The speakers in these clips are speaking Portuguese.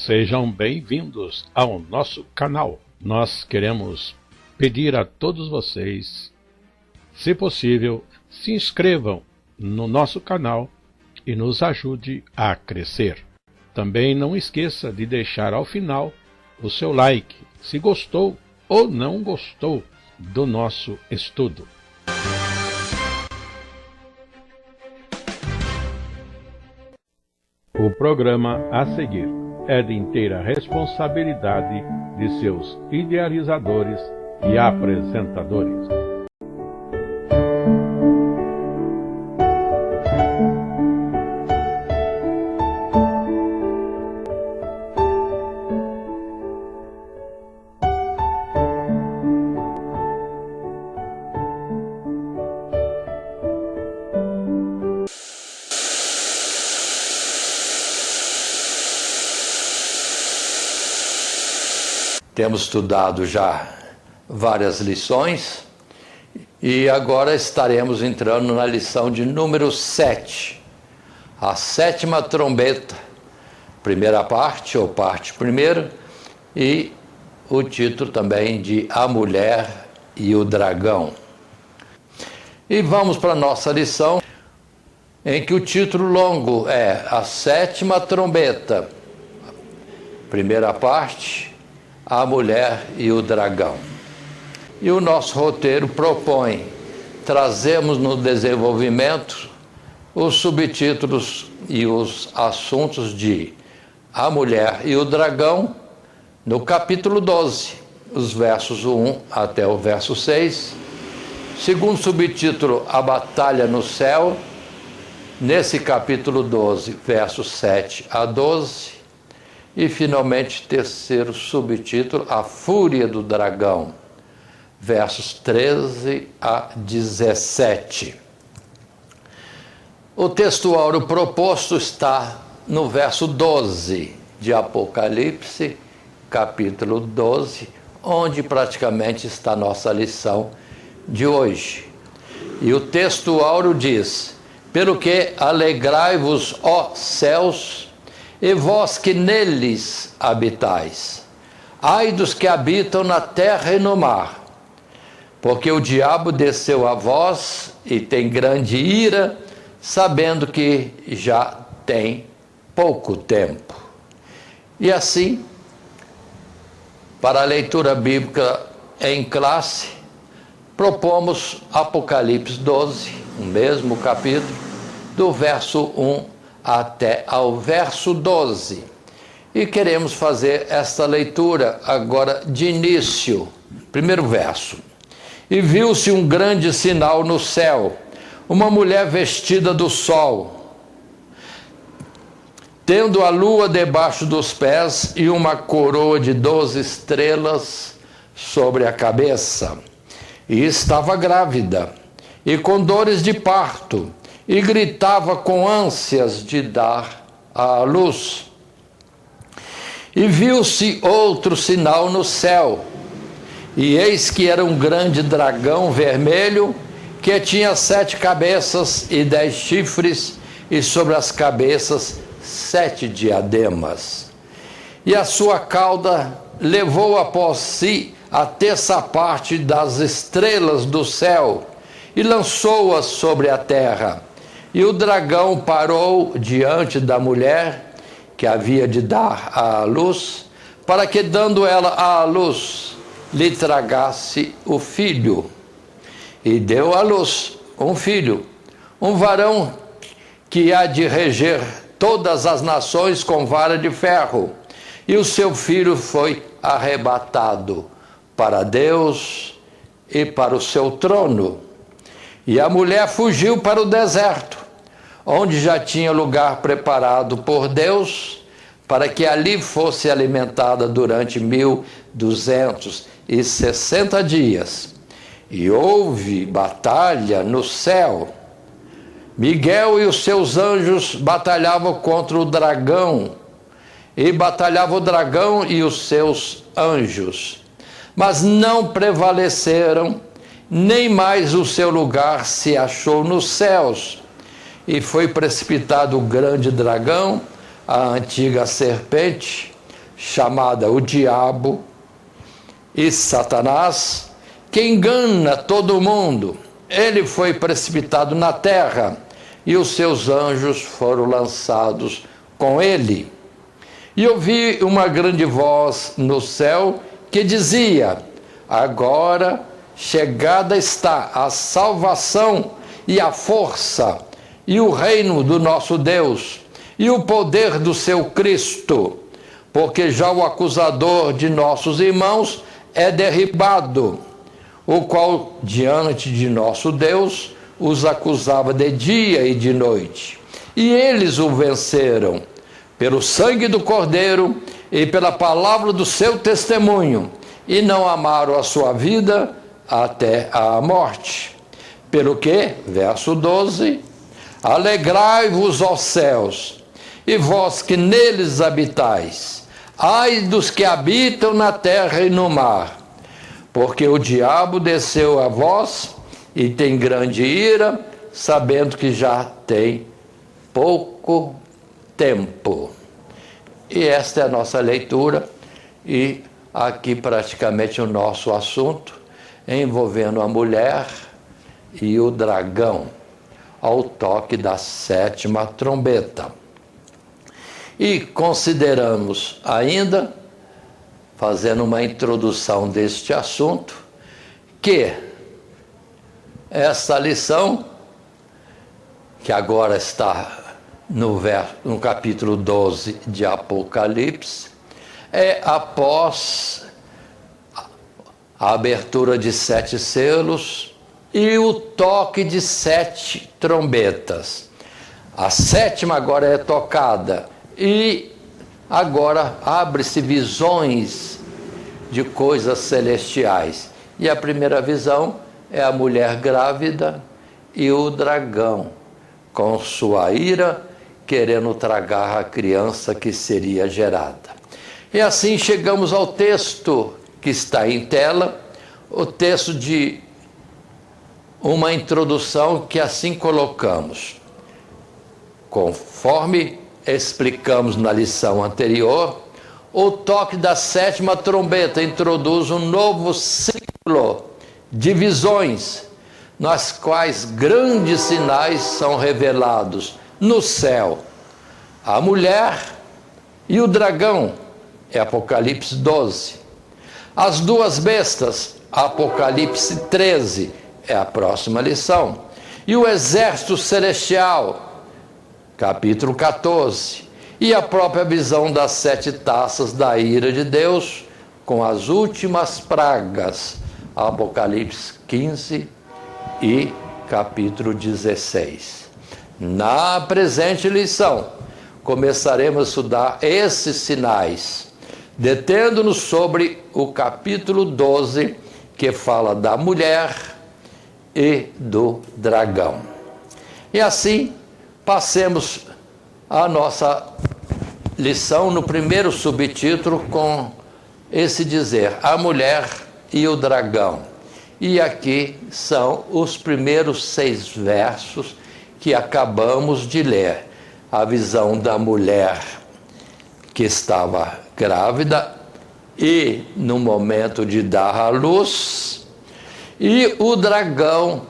Sejam bem-vindos ao nosso canal. Nós queremos pedir a todos vocês, se possível, se inscrevam no nosso canal e nos ajude a crescer. Também não esqueça de deixar ao final o seu like, se gostou ou não gostou do nosso estudo. O programa a seguir é de inteira responsabilidade de seus idealizadores e apresentadores. Temos estudado já várias lições e agora estaremos entrando na lição de número 7, a sétima trombeta, primeira parte ou parte primeira, e o título também de A Mulher e o Dragão. E vamos para a nossa lição, em que o título longo é A Sétima Trombeta, primeira parte, A Mulher e o Dragão. E o nosso roteiro propõe trazermos no desenvolvimento os subtítulos e os assuntos de A Mulher e o Dragão no capítulo 12, os versos 1 até o verso 6. Segundo subtítulo, A Batalha no Céu, nesse capítulo 12, versos 7 a 12. E, finalmente, terceiro subtítulo, A Fúria do Dragão, versos 13 a 17. O texto áureo proposto está no verso 12 de Apocalipse, capítulo 12, onde praticamente está a nossa lição de hoje. E o texto áureo diz: Pelo que alegrai-vos, ó céus, e vós que neles habitais, ai dos que habitam na terra e no mar, porque o diabo desceu a vós e tem grande ira, sabendo que já tem pouco tempo. E assim, para a leitura bíblica em classe, propomos Apocalipse 12, o mesmo capítulo, do verso 1 até ao verso 12. E queremos fazer esta leitura agora de início. Primeiro verso. E viu-se um grande sinal no céu, uma mulher vestida do sol, tendo a lua debaixo dos pés e uma coroa de 12 estrelas sobre a cabeça. E estava grávida, e com dores de parto, e gritava com ânsias de dar à luz. E viu-se outro sinal no céu, e eis que era um grande dragão vermelho, que tinha 7 cabeças e 10 chifres, e sobre as cabeças 7 diademas. E a sua cauda levou após si a terça parte das estrelas do céu, e lançou-as sobre a terra. E o dragão parou diante da mulher que havia de dar à luz, para que, dando ela à luz, lhe tragasse o filho. E deu à luz um filho, um varão que há de reger todas as nações com vara de ferro. E o seu filho foi arrebatado para Deus e para o seu trono. E a mulher fugiu para o deserto, onde já tinha lugar preparado por Deus, para que ali fosse alimentada durante 1260 dias. E houve batalha no céu. Miguel e os seus anjos batalhavam contra o dragão, e batalhava o dragão e os seus anjos, mas não prevaleceram, nem mais o seu lugar se achou nos céus. E foi precipitado o grande dragão, a antiga serpente, chamada o diabo e Satanás, que engana todo mundo. Ele foi precipitado na terra e os seus anjos foram lançados com ele. E ouvi uma grande voz no céu que dizia: agora chegada está a salvação e a força e o reino do nosso Deus e o poder do seu Cristo, porque já o acusador de nossos irmãos é derribado, o qual diante de nosso Deus os acusava de dia e de noite. E eles o venceram pelo sangue do Cordeiro e pela palavra do seu testemunho, e não amaram a sua vida até a morte. Pelo que, verso 12, alegrai-vos, ó céus, e vós que neles habitais, ai dos que habitam na terra e no mar, porque o diabo desceu a vós e tem grande ira, sabendo que já tem pouco tempo. E esta é a nossa leitura, e aqui praticamente o nosso assunto, envolvendo a mulher e o dragão, ao toque da 7ª trombeta. E consideramos ainda, fazendo uma introdução deste assunto, que essa lição, que agora está no capítulo 12 de Apocalipse, é após a abertura de 7 selos e o toque de 7 trombetas. A 7ª agora é tocada e agora abre-se visões de coisas celestiais. E a primeira visão é a mulher grávida e o dragão, com sua ira, querendo tragar a criança que seria gerada. E assim chegamos ao texto que está em tela, o texto de uma introdução que assim colocamos. Conforme explicamos na lição anterior, o toque da 7ª trombeta introduz um novo ciclo de visões, nas quais grandes sinais são revelados no céu. A mulher e o dragão, é Apocalipse 12. As 2 bestas, Apocalipse 13, é a próxima lição. E o exército celestial, capítulo 14. E a própria visão das 7 taças da ira de Deus, com as últimas pragas, Apocalipse 15 e capítulo 16. Na presente lição, começaremos a estudar esses sinais, detendo-nos sobre o capítulo 12, que fala da mulher e do dragão. E assim, passemos a nossa lição no primeiro subtítulo com esse dizer: a mulher e o dragão. E aqui são os primeiros 6 versos que acabamos de ler. A visão da mulher que estava grávida e no momento de dar à luz, e o dragão,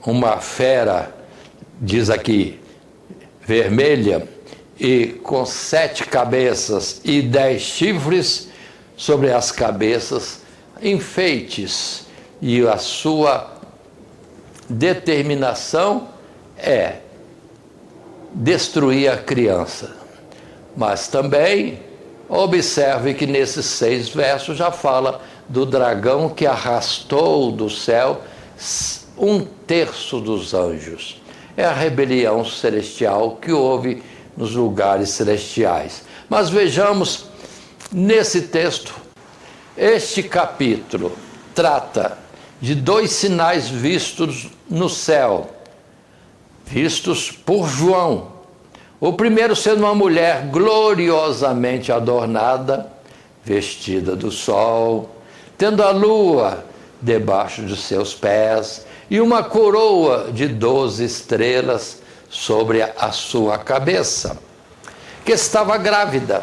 uma fera, diz aqui, vermelha, e com 7 cabeças e 10 chifres sobre as cabeças, enfeites, e a sua determinação é destruir a criança. Mas também observe que nesses 6 versos já fala do dragão que arrastou do céu 1/3 dos anjos. É a rebelião celestial que houve nos lugares celestiais. Mas vejamos nesse texto, este capítulo trata de 2 sinais vistos no céu, vistos por João. O primeiro sendo uma mulher gloriosamente adornada, vestida do sol, tendo a lua debaixo de seus pés e uma coroa de 12 estrelas sobre a sua cabeça, que estava grávida.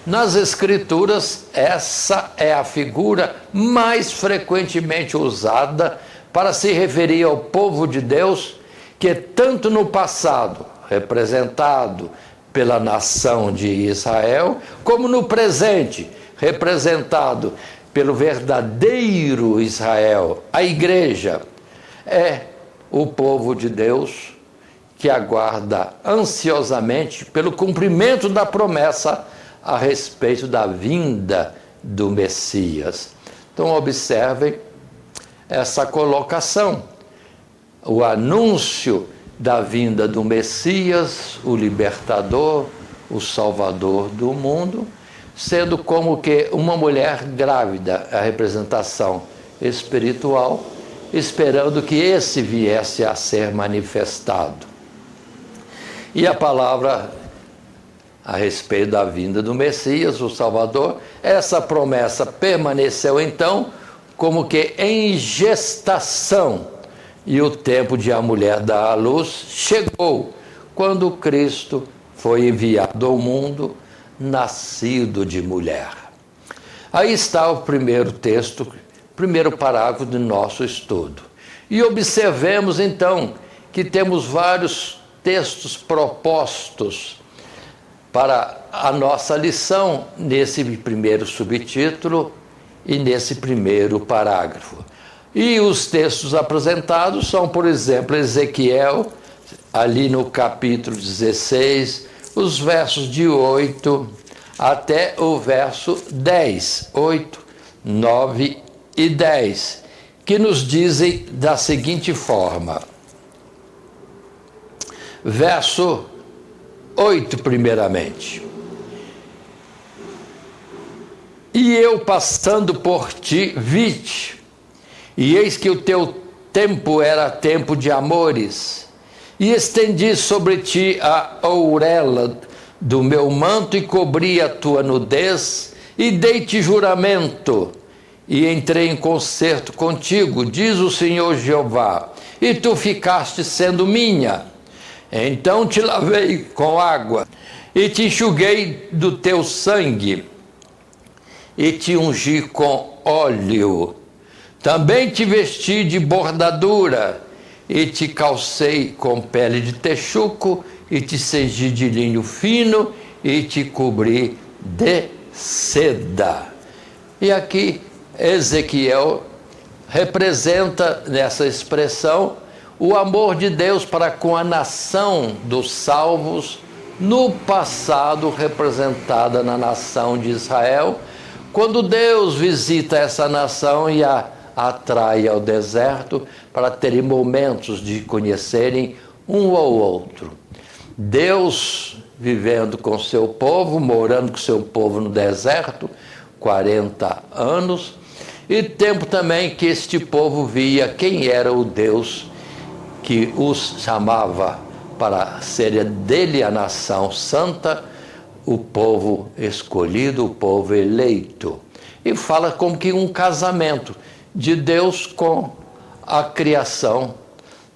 Nas Escrituras, essa é a figura mais frequentemente usada para se referir ao povo de Deus, que tanto no passado, representado pela nação de Israel, como no presente, representado pelo verdadeiro Israel, a igreja, é o povo de Deus que aguarda ansiosamente pelo cumprimento da promessa a respeito da vinda do Messias. Então observem essa colocação. O anúncio da vinda do Messias, o libertador, o salvador do mundo, sendo como que uma mulher grávida, a representação espiritual, esperando que esse viesse a ser manifestado. E a palavra a respeito da vinda do Messias, o Salvador, essa promessa permaneceu então como que em gestação, e o tempo de a mulher dar à luz chegou, quando Cristo foi enviado ao mundo, nascido de mulher. Aí está o primeiro texto, primeiro parágrafo do nosso estudo. E observemos então que temos vários textos propostos para a nossa lição nesse primeiro subtítulo e nesse primeiro parágrafo. E os textos apresentados são, por exemplo, Ezequiel, ali no capítulo 16, os versos de 8 até o verso 10, 8, 9 e 10, que nos dizem da seguinte forma. Verso 8, primeiramente. E eu, passando por ti, vi-te, e eis que o teu tempo era tempo de amores, e estendi sobre ti a ourela do meu manto, e cobri a tua nudez, e dei-te juramento, e entrei em concerto contigo, diz o Senhor Jeová, e tu ficaste sendo minha. Então te lavei com água, e te enxuguei do teu sangue, e te ungi com óleo. Também te vesti de bordadura, e te calcei com pele de texuco, e te cingi de linho fino, e te cobri de seda. E aqui Ezequiel representa nessa expressão o amor de Deus para com a nação dos salvos, no passado representada na nação de Israel, quando Deus visita essa nação e a atrai ao deserto para terem momentos de conhecerem um ao outro. Deus vivendo com seu povo, morando com seu povo no deserto, 40 anos, e tempo também que este povo via quem era o Deus que os chamava para ser dele a nação santa, o povo escolhido, o povo eleito. E fala como que um casamento de Deus com a criação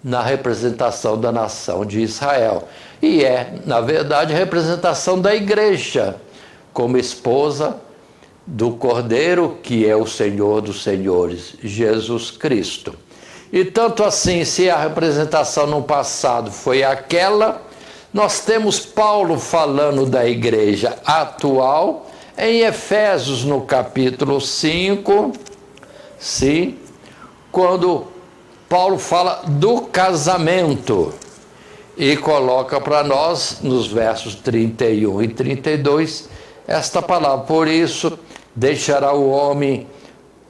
na representação da nação de Israel. E é, na verdade, a representação da igreja como esposa do Cordeiro, que é o Senhor dos Senhores, Jesus Cristo. E tanto assim, se a representação no passado foi aquela, nós temos Paulo falando da igreja atual, em Efésios, no capítulo 5, sim, quando Paulo fala do casamento e coloca para nós, nos versos 31 e 32, esta palavra: por isso deixará o homem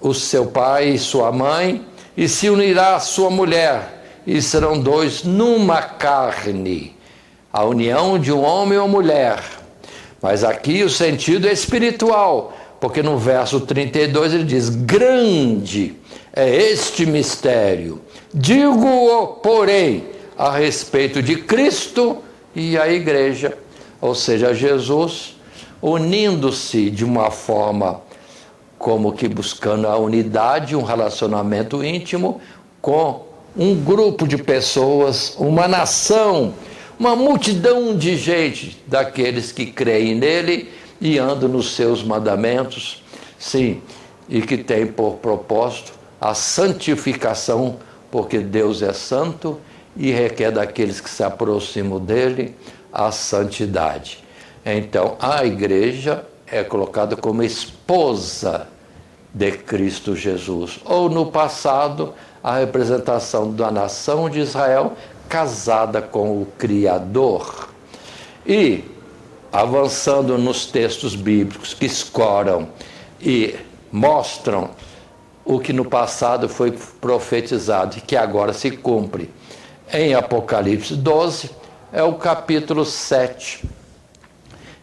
o seu pai e sua mãe, e se unirá à sua mulher, e serão dois numa carne. A união de um homem e uma mulher. Mas aqui o sentido é espiritual, porque no verso 32 ele diz: grande é este mistério, digo-o, porém, a respeito de Cristo e a igreja, ou seja, Jesus, unindo-se de uma forma como que buscando a unidade, um relacionamento íntimo com um grupo de pessoas, uma nação, uma multidão de gente, daqueles que creem nele e ando nos seus mandamentos, sim, e que tem por propósito a santificação, porque Deus é santo e requer daqueles que se aproximam dele a santidade. Então, a igreja é colocada como esposa de Cristo Jesus, ou no passado, a representação da nação de Israel casada com o Criador. E, avançando nos textos bíblicos que escoram e mostram o que no passado foi profetizado e que agora se cumpre em Apocalipse 12, é o capítulo 7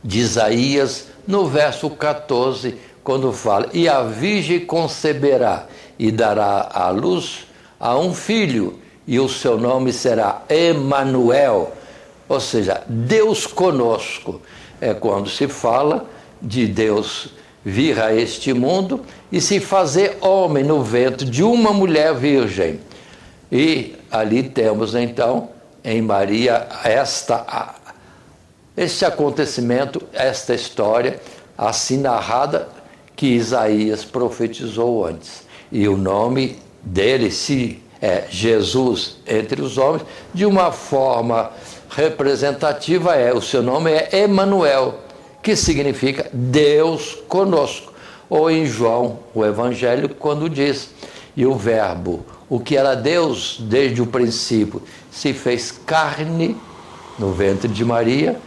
de Isaías, no verso 14, quando fala: e a virgem conceberá e dará à luz a um filho, e o seu nome será Emanuel, ou seja, Deus conosco. É quando se fala de Deus vir a este mundo e se fazer homem no ventre de uma mulher virgem. E ali temos então em Maria este acontecimento, esta história assim narrada que Isaías profetizou antes. E o nome dele é Jesus entre os homens, de uma forma representativa o seu nome é Emanuel, que significa Deus conosco. Ou em João, o Evangelho, quando diz: e o Verbo, o que era Deus desde o princípio, se fez carne no ventre de Maria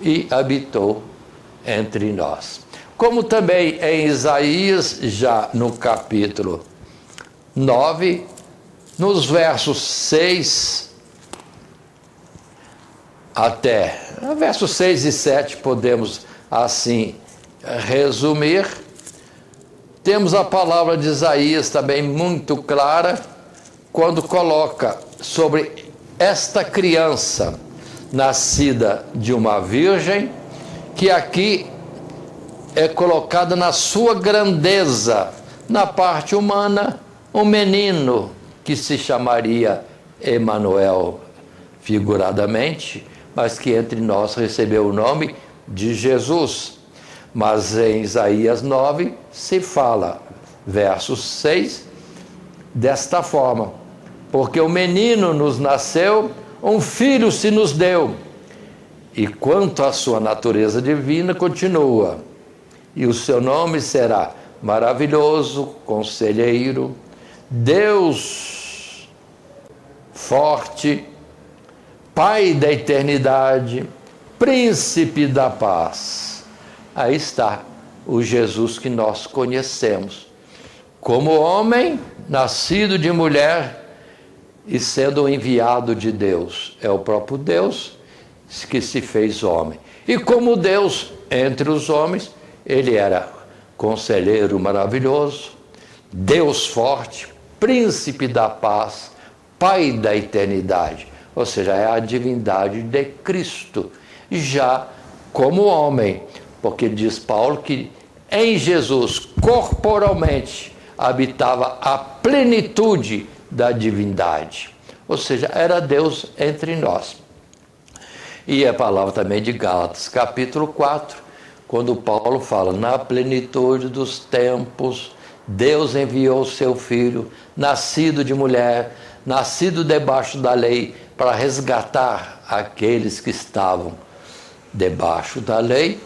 e habitou entre nós. Como também em Isaías, já no capítulo 9, nos versos 6 até versos 6 e 7, podemos assim resumir. Temos a palavra de Isaías também muito clara, quando coloca sobre esta criança nascida de uma virgem, que aqui é colocada na sua grandeza, na parte humana, um menino que se chamaria Emanuel, figuradamente, mas que entre nós recebeu o nome de Jesus. Mas em Isaías 9 se fala, verso 6, desta forma: porque o menino nos nasceu, um filho se nos deu, e quanto à sua natureza divina, continua, e o seu nome será Maravilhoso, Conselheiro, Deus Forte, Pai da Eternidade, Príncipe da Paz. Aí está o Jesus que nós conhecemos, como homem, nascido de mulher e sendo enviado de Deus. É o próprio Deus que se fez homem. E como Deus entre os homens, ele era Conselheiro maravilhoso, Deus forte, Príncipe da Paz, Pai da Eternidade. Ou seja, é a divindade de Cristo, já como homem, porque diz Paulo que em Jesus, corporalmente, habitava a plenitude da divindade. Ou seja, era Deus entre nós. E a palavra também de Gálatas, capítulo 4, quando Paulo fala: na plenitude dos tempos, Deus enviou o seu Filho, nascido de mulher, nascido debaixo da lei, para resgatar aqueles que estavam debaixo da lei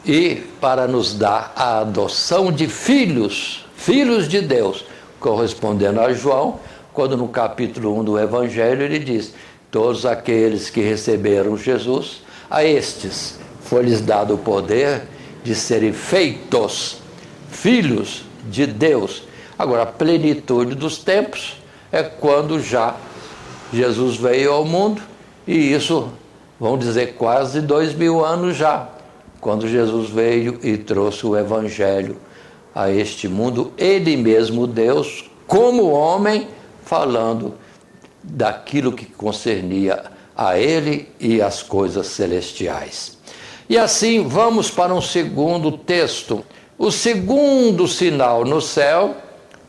e para nos dar a adoção de filhos, filhos de Deus, correspondendo a João, quando no capítulo 1 do Evangelho ele diz: todos aqueles que receberam Jesus, a estes foi-lhes dado o poder de serem feitos filhos de Deus. Agora, a plenitude dos tempos é quando já Jesus veio ao mundo, e isso, vamos dizer, quase 2000 anos já, quando Jesus veio e trouxe o Evangelho a este mundo, ele mesmo, Deus, como homem, falando daquilo que concernia a ele e as coisas celestiais. E assim, vamos para um segundo texto. O segundo sinal no céu,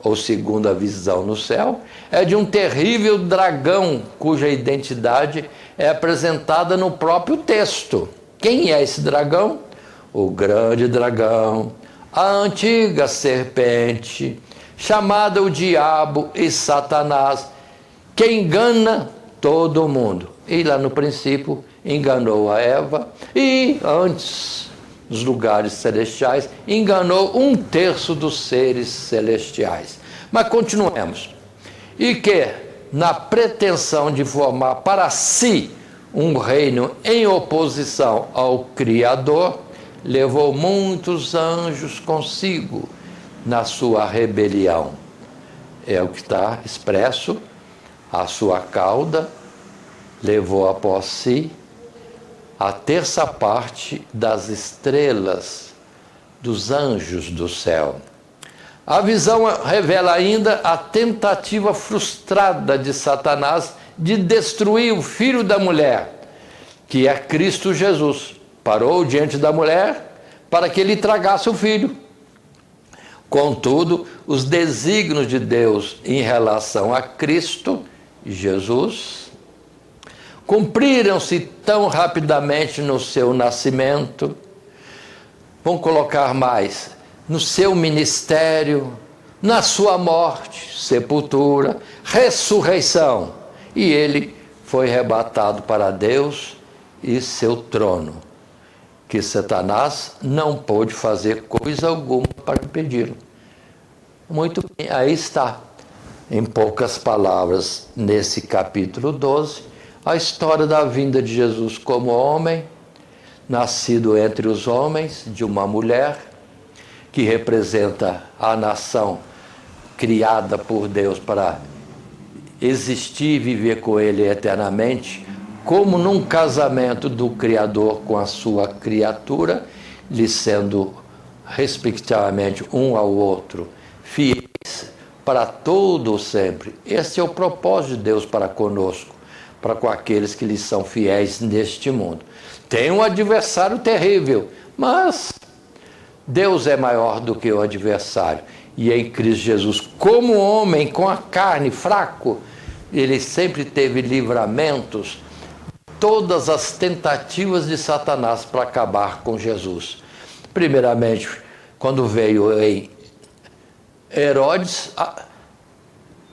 ou segunda visão no céu, é de um terrível dragão, cuja identidade é apresentada no próprio texto. Quem é esse dragão? o grande dragão, a antiga serpente, chamada o diabo e Satanás, que engana todo mundo. E lá no princípio enganou a Eva e antes, nos lugares celestiais, enganou 1/3 dos seres celestiais. Mas continuemos. E que, na pretensão de formar para si um reino em oposição ao Criador, levou muitos anjos consigo na sua rebelião. É o que está expresso. A sua cauda levou após si a 1/3 parte das estrelas dos anjos do céu. A visão revela ainda a tentativa frustrada de Satanás de destruir o filho da mulher, que é Cristo Jesus. Parou diante da mulher para que ele tragasse o filho. Contudo, os desígnios de Deus em relação a Cristo Jesus cumpriram-se tão rapidamente no seu nascimento, vamos colocar mais, no seu ministério, na sua morte, sepultura, ressurreição, e ele foi arrebatado para Deus e seu trono, que Satanás não pôde fazer coisa alguma para impedi-lo. Muito bem, aí está, em poucas palavras, nesse capítulo 12, a história da vinda de Jesus como homem, nascido entre os homens, de uma mulher, que representa a nação criada por Deus para existir e viver com Ele eternamente, como num casamento do Criador com a sua criatura, lhe sendo, respectivamente, um ao outro, fiéis para todo sempre. Esse é o propósito de Deus para conosco, para com aqueles que lhe são fiéis neste mundo. Tem um adversário terrível, mas Deus é maior do que o adversário. E em Cristo Jesus, como homem, com a carne, fraco, ele sempre teve livramentos, todas as tentativas de Satanás para acabar com Jesus. Primeiramente, quando veio em Herodes,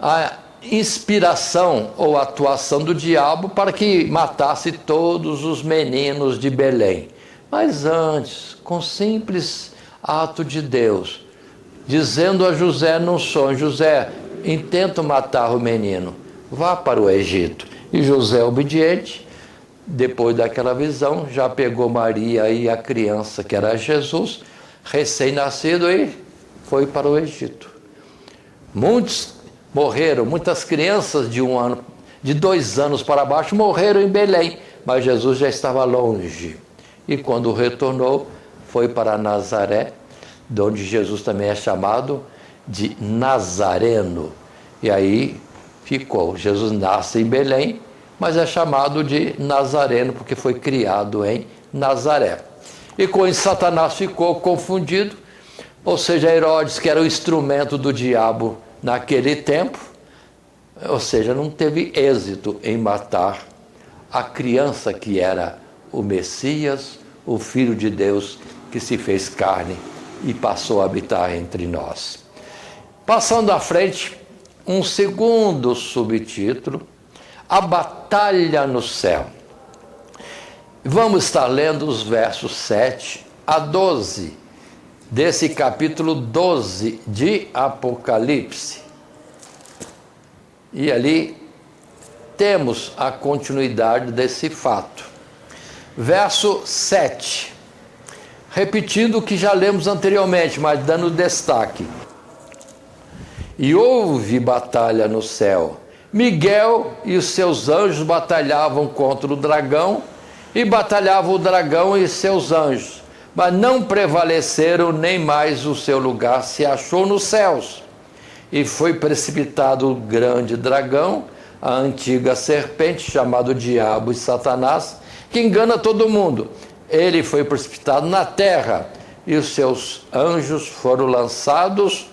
a inspiração ou atuação do diabo para que matasse todos os meninos de Belém. Mas antes, com simples ato de Deus, dizendo a José num sonho: José, intento matar o menino, vá para o Egito. E José, obediente, depois daquela visão, já pegou Maria e a criança, que era Jesus, recém-nascido, e foi para o Egito. Muitos morreram, muitas crianças de 1 ano, de 2 anos para baixo, morreram em Belém, mas Jesus já estava longe. E quando retornou, foi para Nazaré, de onde Jesus também é chamado de Nazareno. E aí ficou. Jesus nasce em Belém, mas é chamado de Nazareno porque foi criado em Nazaré. E com isso Satanás ficou confundido, ou seja, Herodes, que era o instrumento do diabo naquele tempo, ou seja, não teve êxito em matar a criança que era o Messias, o Filho de Deus, que se fez carne e passou a habitar entre nós. Passando à frente, um segundo subtítulo: a batalha no céu. Vamos estar lendo os versos 7 a 12 desse capítulo 12 de Apocalipse. E ali temos a continuidade desse fato. Verso 7, repetindo o que já lemos anteriormente, mas dando destaque. E houve batalha no céu. Miguel e os seus anjos batalhavam contra o dragão, e batalhava o dragão e seus anjos, mas não prevaleceram, nem mais o seu lugar se achou nos céus. E foi precipitado o grande dragão, a antiga serpente, chamado Diabo e Satanás, que engana todo mundo. Ele foi precipitado na terra, e os seus anjos foram lançados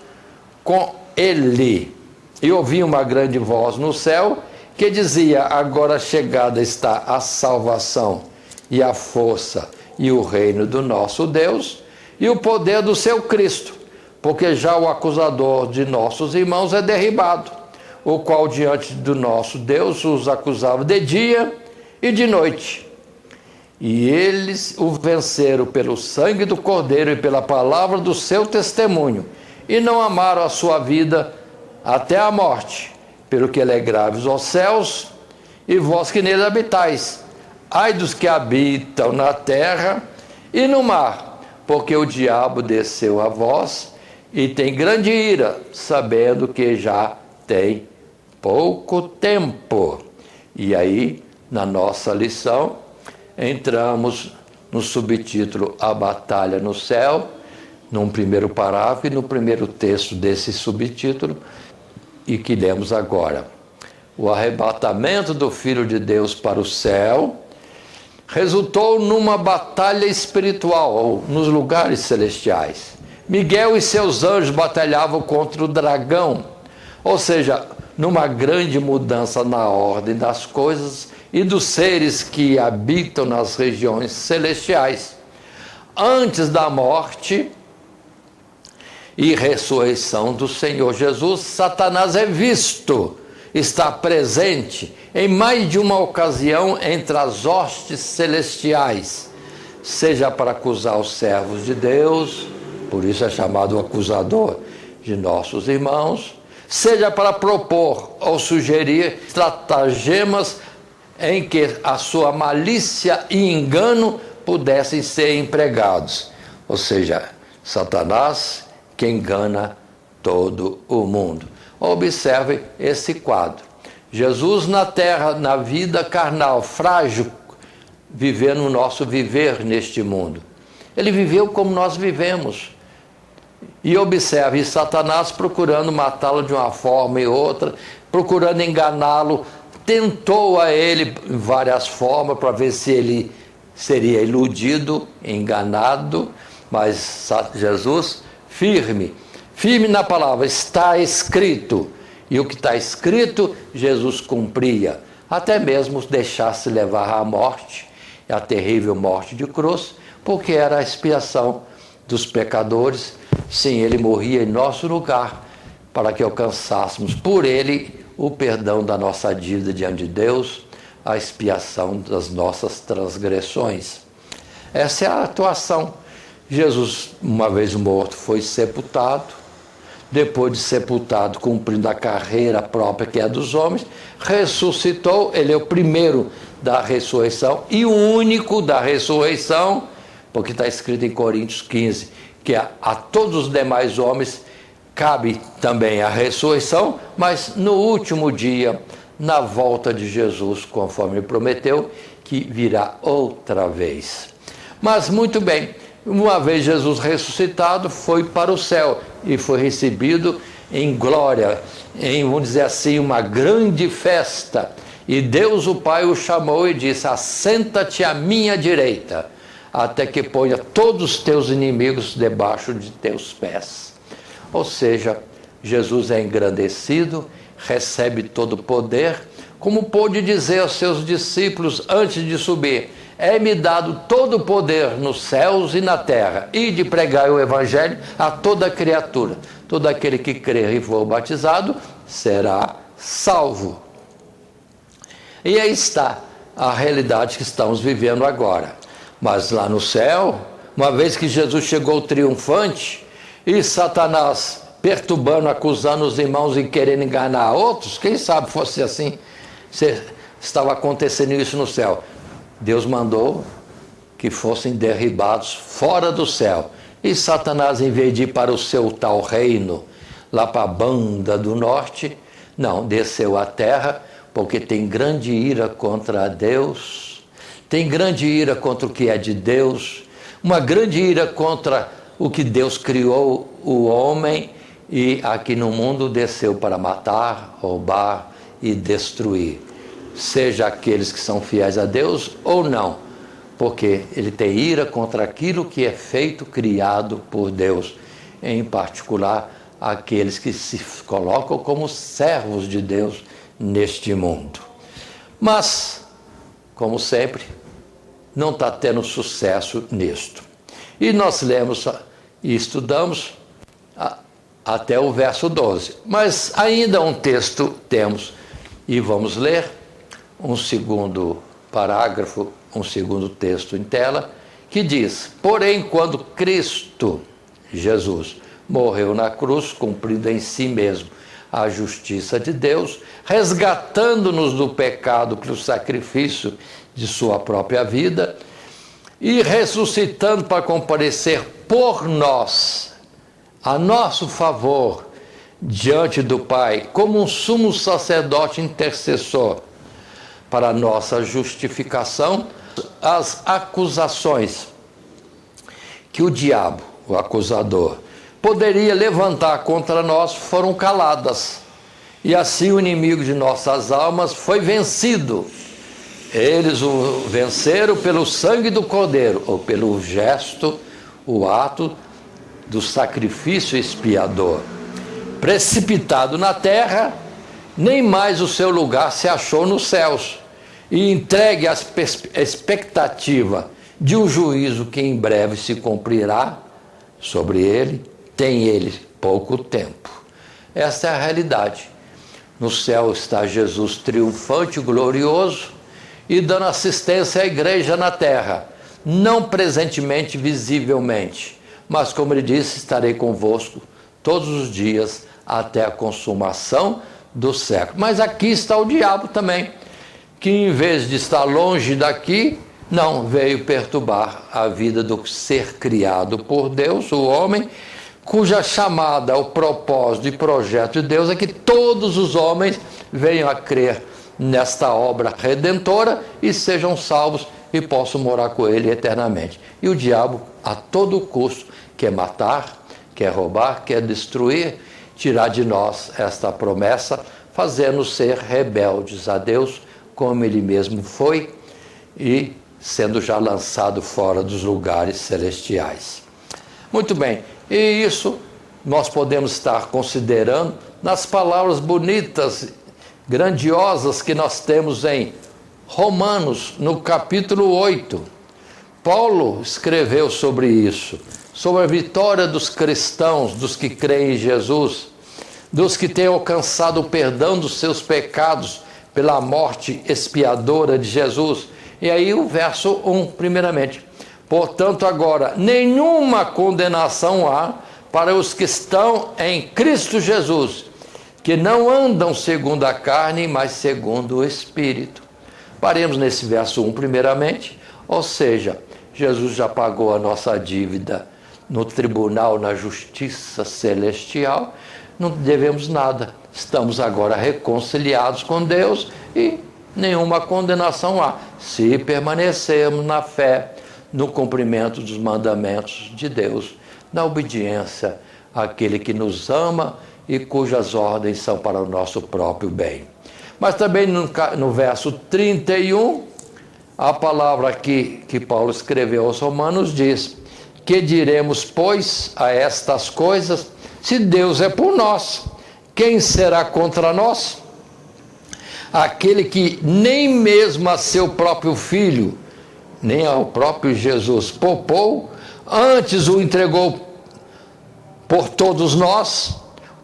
com ele. E ouvi uma grande voz no céu, que dizia: agora chegada está a salvação, e a força, e o reino do nosso Deus e o poder do seu Cristo, porque já o acusador de nossos irmãos é derribado, o qual diante do nosso Deus os acusava de dia e de noite. E eles o venceram pelo sangue do Cordeiro e pela palavra do seu testemunho, e não amaram a sua vida até a morte, pelo que elegrai-vos aos céus, e vós que nele habitais. Ai dos que habitam na terra e no mar, porque o diabo desceu a vós, e tem grande ira, sabendo que já tem pouco tempo. E aí, na nossa lição, entramos no subtítulo A Batalha no Céu, num primeiro parágrafo e no primeiro texto desse subtítulo, e que lemos agora. O arrebatamento do Filho de Deus para o céu resultou numa batalha espiritual nos lugares celestiais. Miguel e seus anjos batalhavam contra o dragão, ou seja, numa grande mudança na ordem das coisas e dos seres que habitam nas regiões celestiais. Antes da morte e ressurreição do Senhor Jesus, Satanás é visto, está presente em mais de uma ocasião entre as hostes celestiais, seja para acusar os servos de Deus, por isso é chamado o acusador de nossos irmãos, seja para propor ou sugerir estratagemas em que a sua malícia e engano pudessem ser empregados. Ou seja, Satanás que engana todo o mundo. Observe esse quadro. Jesus na terra, na vida carnal, frágil, vivendo o nosso viver neste mundo. Ele viveu como nós vivemos. E observe Satanás procurando matá-lo de uma forma e outra, procurando enganá-lo, tentou a ele em várias formas para ver se ele seria iludido, enganado, mas Jesus firme na palavra, está escrito. E o que está escrito, Jesus cumpria, até mesmo deixar-se levar à morte, a terrível morte de cruz, porque era a expiação dos pecadores. Sim, ele morria em nosso lugar, para que alcançássemos por ele o perdão da nossa dívida diante de Deus, a expiação das nossas transgressões. Essa é a atuação. Jesus, uma vez morto, foi sepultado. Depois de sepultado, cumprindo a carreira própria que é dos homens, ressuscitou. Ele é o primeiro da ressurreição e o único da ressurreição, porque está escrito em Coríntios 15, que a todos os demais homens cabe também a ressurreição, mas no último dia, na volta de Jesus, conforme ele prometeu, que virá outra vez. Mas muito bem, uma vez Jesus ressuscitado, foi para o céu e foi recebido em glória, em, vamos dizer assim, uma grande festa. E Deus o Pai o chamou e disse: assenta-te à minha direita, até que ponha todos os teus inimigos debaixo de teus pés. Ou seja, Jesus é engrandecido, recebe todo o poder, como pôde dizer aos seus discípulos antes de subir: é-me dado todo o poder nos céus e na terra, e de pregar o evangelho a toda criatura. Todo aquele que crer e for batizado será salvo. E aí está a realidade que estamos vivendo agora. Mas lá no céu, uma vez que Jesus chegou triunfante, e Satanás perturbando, acusando os irmãos e querendo enganar outros, quem sabe fosse assim, se estava acontecendo isso no céu. Deus mandou que fossem derribados fora do céu. E Satanás, em vez de ir para o seu tal reino, lá para a banda do norte, não, desceu à terra, porque tem grande ira contra Deus, tem grande ira contra o que é de Deus, uma grande ira contra o que Deus criou, o homem, e aqui no mundo desceu para matar, roubar e destruir. Seja aqueles que são fiéis a Deus ou não, porque ele tem ira contra aquilo que é feito, criado por Deus, em particular aqueles que se colocam como servos de Deus neste mundo. Mas, como sempre, não está tendo sucesso nisto. E nós lemos e estudamos até o verso 12. Mas ainda um texto temos, e vamos ler um segundo parágrafo, um segundo texto em tela, que diz: porém, quando Cristo Jesus morreu na cruz, cumprindo em si mesmo a justiça de Deus, resgatando-nos do pecado pelo sacrifício de sua própria vida e ressuscitando para comparecer por nós, a nosso favor, diante do Pai, como um sumo sacerdote intercessor para a nossa justificação, as acusações que o diabo, o acusador, poderia levantar contra nós foram caladas. E assim o inimigo de nossas almas foi vencido. Eles o venceram pelo sangue do Cordeiro, ou pelo gesto, o ato do sacrifício expiador. Precipitado na terra, nem mais o seu lugar se achou nos céus, e entregue à expectativa de um juízo que em breve se cumprirá sobre ele, tem ele pouco tempo. Essa é a realidade. No céu está Jesus triunfante e glorioso e dando assistência à igreja na terra, não presentemente, visivelmente, mas como ele disse, estarei convosco todos os dias até a consumação do século. Mas aqui está o diabo também, que em vez de estar longe daqui, não, veio perturbar a vida do ser criado por Deus, o homem, cuja chamada, o propósito e projeto de Deus é que todos os homens venham a crer nesta obra redentora e sejam salvos e possam morar com ele eternamente. E o diabo, a todo custo, quer matar, quer roubar, quer destruir, tirar de nós esta promessa, fazendo-nos ser rebeldes a Deus, como ele mesmo foi, e sendo já lançado fora dos lugares celestiais. Muito bem, e isso nós podemos estar considerando nas palavras bonitas, grandiosas que nós temos em Romanos, no capítulo 8. Paulo escreveu sobre isso, sobre a vitória dos cristãos, dos que creem em Jesus, dos que têm alcançado o perdão dos seus pecados pela morte expiadora de Jesus. E aí o verso 1, primeiramente: portanto agora nenhuma condenação há para os que estão em Cristo Jesus, que não andam segundo a carne, mas segundo o Espírito. Paremos nesse verso 1 primeiramente, ou seja, Jesus já pagou a nossa dívida no tribunal, na justiça celestial, não devemos nada, estamos agora reconciliados com Deus e nenhuma condenação há, se permanecermos na fé, no cumprimento dos mandamentos de Deus, na obediência àquele que nos ama e cujas ordens são para o nosso próprio bem. Mas também no verso 31, a palavra que Paulo escreveu aos Romanos diz: que diremos, pois, a estas coisas? Se Deus é por nós, quem será contra nós? Aquele que nem mesmo a seu próprio Filho, nem ao próprio Jesus poupou, antes o entregou por todos nós,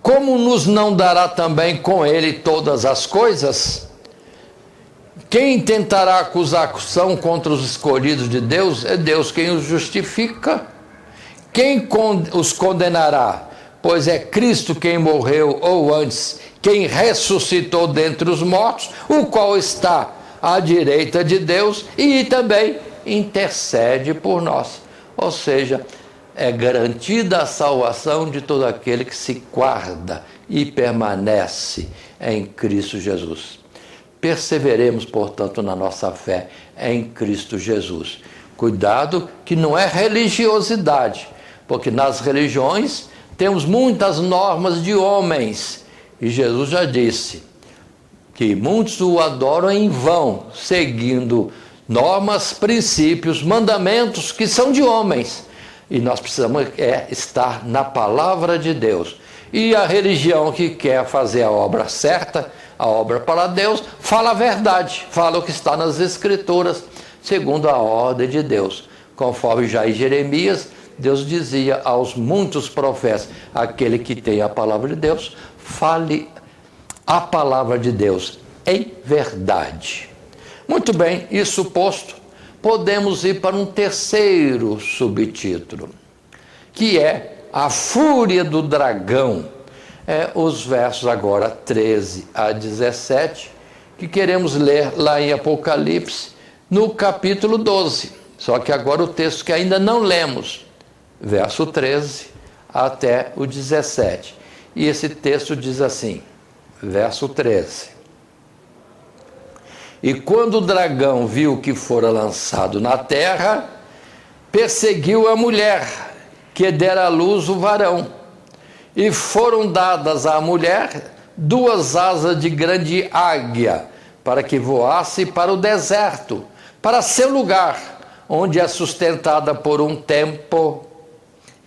como nos não dará também com ele todas as coisas? Quem tentará acusação contra os escolhidos de Deus? É Deus quem os justifica. Quem os condenará? Pois é Cristo quem morreu, ou antes, quem ressuscitou dentre os mortos, o qual está à direita de Deus e também intercede por nós. Ou seja, é garantida a salvação de todo aquele que se guarda e permanece em Cristo Jesus. Perseveremos, portanto, na nossa fé em Cristo Jesus. Cuidado que não é religiosidade, porque nas religiões temos muitas normas de homens, e Jesus já disse que muitos o adoram em vão, seguindo normas, princípios, mandamentos que são de homens. E nós precisamos estar na palavra de Deus. E a religião que quer fazer a obra certa, a obra para Deus, fala a verdade, fala o que está nas Escrituras, segundo a ordem de Deus. Conforme já em Jeremias, Deus dizia aos muitos profetas: aquele que tem a palavra de Deus, fale a palavra de Deus em verdade. Muito bem, isso posto, podemos ir para um terceiro subtítulo, que é a fúria do dragão. Os versos agora 13 a 17, que queremos ler lá em Apocalipse, no capítulo 12. Só que agora o texto que ainda não lemos, verso 13 até o 17. E esse texto diz assim, verso 13: E quando o dragão viu que fora lançado na terra, perseguiu a mulher, que dera à luz o varão. E foram dadas à mulher 2 asas de grande águia, para que voasse para o deserto, para seu lugar, onde é sustentada por um tempo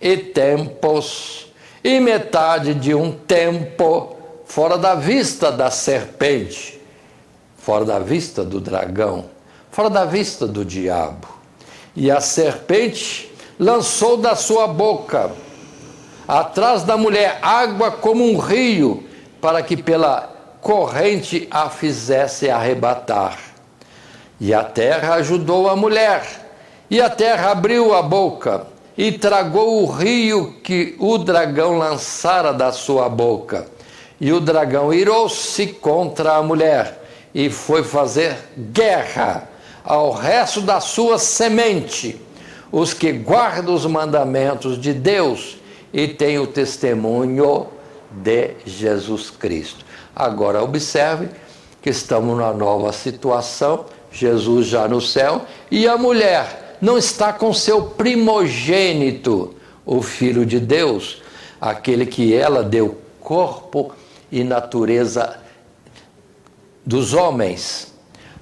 e tempos, e metade de um tempo, fora da vista da serpente, fora da vista do dragão, fora da vista do diabo. E a serpente lançou da sua boca, atrás da mulher, água como um rio, para que pela corrente a fizesse arrebatar. E a terra ajudou a mulher, e a terra abriu a boca, e tragou o rio que o dragão lançara da sua boca. E o dragão irou-se contra a mulher, e foi fazer guerra ao resto da sua semente, os que guardam os mandamentos de Deus e têm o testemunho de Jesus Cristo. Agora observe que estamos numa nova situação, Jesus já no céu, e a mulher não está com seu primogênito, o Filho de Deus, aquele que ela deu corpo e natureza dos homens,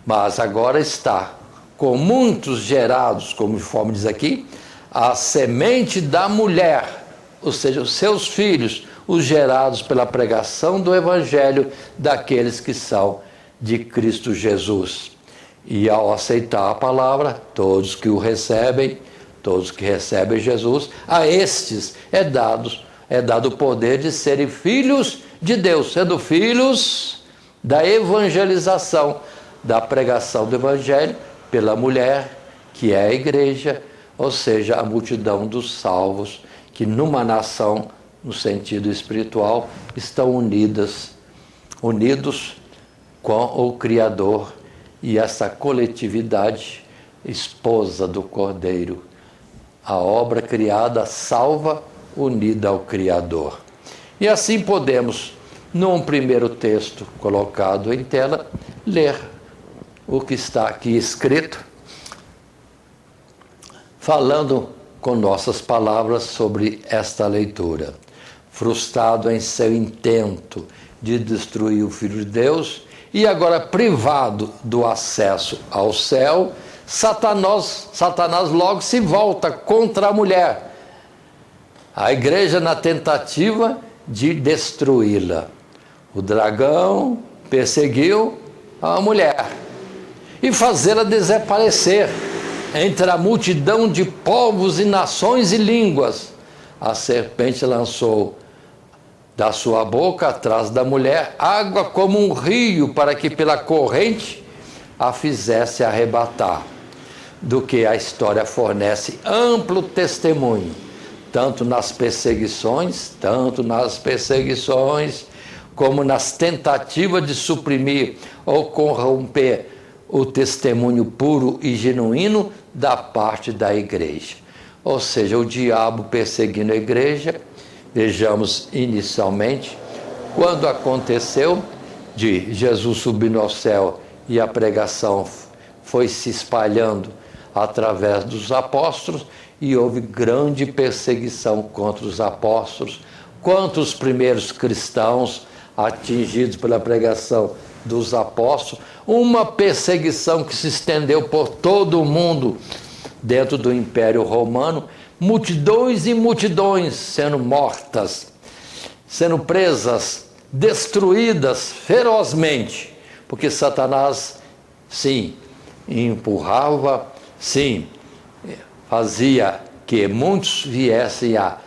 mas agora está com muitos gerados, conforme diz aqui, a semente da mulher, ou seja, os seus filhos, os gerados pela pregação do Evangelho daqueles que são de Cristo Jesus. E ao aceitar a palavra, todos que o recebem, todos que recebem Jesus, a estes é dado o poder de serem filhos de Deus, sendo filhos da evangelização, da pregação do Evangelho pela mulher, que é a igreja, ou seja, a multidão dos salvos, que numa nação, no sentido espiritual, estão unidos com o Criador e essa coletividade, esposa do Cordeiro. A obra criada salva, unida ao Criador. E assim podemos, num primeiro texto colocado em tela, ler o que está aqui escrito, falando com nossas palavras sobre esta leitura. Frustrado em seu intento de destruir o Filho de Deus e agora privado do acesso ao céu, Satanás logo se volta contra a mulher, a igreja na tentativa de destruí-la. O dragão perseguiu a mulher e fazê-la desaparecer entre a multidão de povos e nações e línguas. A serpente lançou da sua boca, atrás da mulher, água como um rio, para que pela corrente a fizesse arrebatar. Do que a história fornece amplo testemunho, tanto nas perseguições, como nas tentativas de suprimir ou corromper o testemunho puro e genuíno da parte da igreja. Ou seja, o diabo perseguindo a igreja. Vejamos inicialmente, quando aconteceu de Jesus subir ao céu e a pregação foi se espalhando através dos apóstolos, e houve grande perseguição contra os apóstolos, contra os primeiros cristãos atingidos pela pregação dos apóstolos, uma perseguição que se estendeu por todo o mundo dentro do Império Romano, multidões e multidões sendo mortas, sendo presas, destruídas ferozmente, porque Satanás, sim, empurrava, sim, fazia que muitos viessem a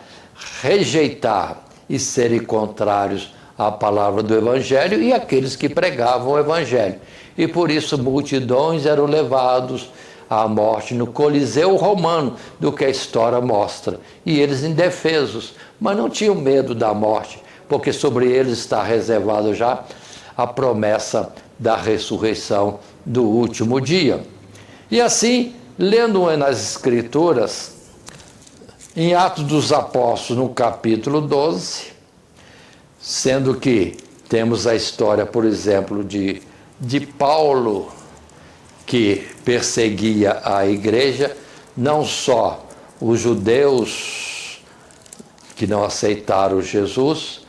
rejeitar e serem contrários à palavra do Evangelho e aqueles que pregavam o Evangelho. E por isso multidões eram levados à morte no Coliseu Romano, do que a história mostra. E eles indefesos, mas não tinham medo da morte, porque sobre eles está reservado já a promessa da ressurreição do último dia. E assim, lendo nas Escrituras, em Atos dos Apóstolos, no capítulo 12, sendo que temos a história, por exemplo, de Paulo, que perseguia a igreja, não só os judeus que não aceitaram Jesus,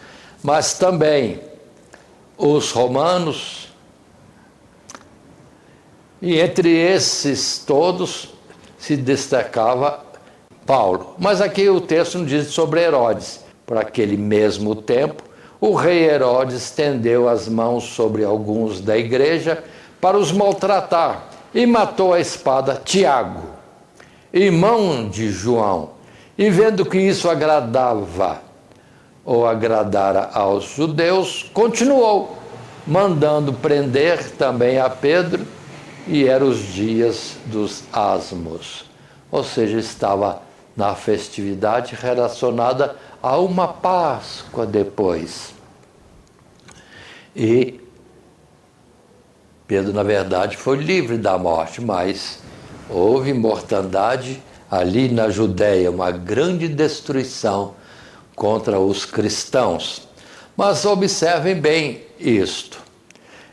mas também os romanos, e entre esses todos se destacava Paulo. Mas aqui o texto não diz sobre Herodes. Por aquele mesmo tempo, o rei Herodes estendeu as mãos sobre alguns da igreja para os maltratar e matou a espada Tiago, irmão de João. E vendo que isso agradava ou agradara aos judeus, continuou, mandando prender também a Pedro, e eram os dias dos asmos. Ou seja, estava na festividade relacionada a uma Páscoa depois. E Pedro, na verdade, foi livre da morte, mas houve mortandade ali na Judéia, uma grande destruição contra os cristãos. Mas observem bem isto.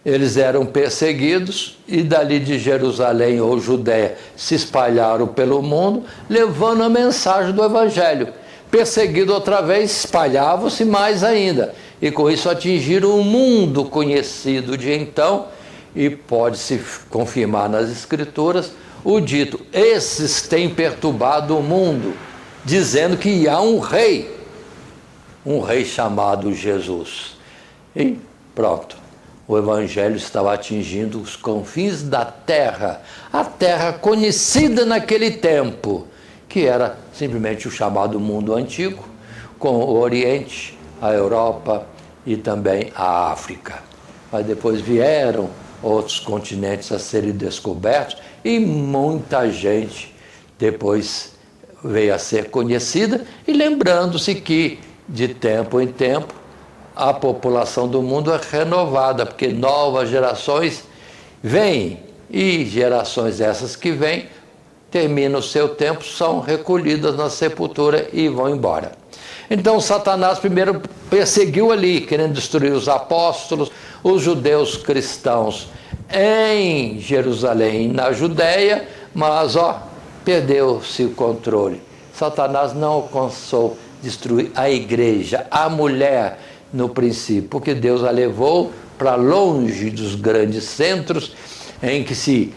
Eles eram perseguidos e dali de Jerusalém ou Judéia se espalharam pelo mundo, levando a mensagem do Evangelho. Perseguido outra vez, espalhavam-se mais ainda. E com isso atingiram o mundo conhecido de então, e pode-se confirmar nas Escrituras o dito: esses têm perturbado o mundo, dizendo que há um rei chamado Jesus. E pronto, o Evangelho estava atingindo os confins da terra, a terra conhecida naquele tempo, que era simplesmente o chamado mundo antigo, com o Oriente, a Europa e também a África. Mas depois vieram outros continentes a serem descobertos e muita gente depois veio a ser conhecida, e lembrando-se que de tempo em tempo a população do mundo é renovada, porque novas gerações vêm, e gerações essas que vêm terminam o seu tempo, são recolhidas na sepultura e vão embora. Então Satanás primeiro perseguiu ali, querendo destruir os apóstolos, os judeus cristãos em Jerusalém, na Judéia, mas perdeu-se o controle. Satanás não alcançou destruir a igreja, a mulher no princípio, porque Deus a levou para longe dos grandes centros em que se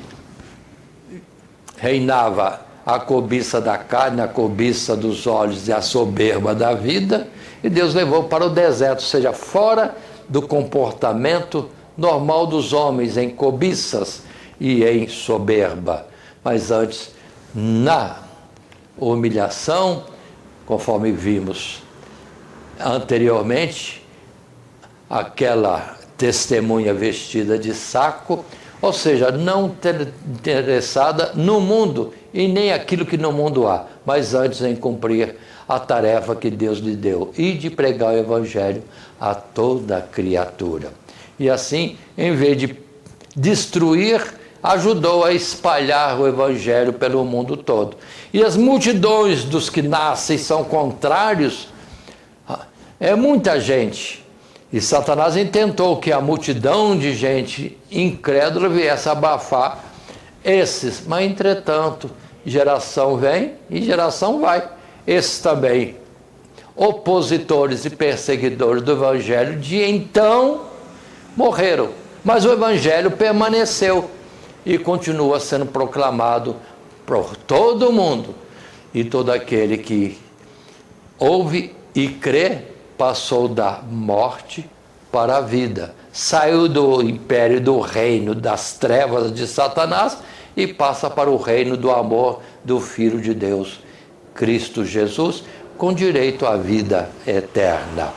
reinava a cobiça da carne, a cobiça dos olhos e a soberba da vida, e Deus levou para o deserto, ou seja, fora do comportamento normal dos homens em cobiças e em soberba. Mas antes, na humilhação, conforme vimos anteriormente, aquela testemunha vestida de saco, ou seja, não interessada no mundo e nem aquilo que no mundo há, mas antes em cumprir a tarefa que Deus lhe deu, e de pregar o Evangelho a toda criatura. E assim, em vez de destruir, ajudou a espalhar o Evangelho pelo mundo todo. E as multidões dos que nascem são contrários, é muita gente. E Satanás intentou que a multidão de gente incrédula viesse abafar esses, mas entretanto, geração vem e geração vai. Esses também, opositores e perseguidores do Evangelho de então, morreram. Mas o Evangelho permaneceu e continua sendo proclamado por todo mundo. E todo aquele que ouve e crê passou da morte para a vida. Saiu do império, do reino das trevas de Satanás e passa para o reino do amor do Filho de Deus, Cristo Jesus, com direito à vida eterna.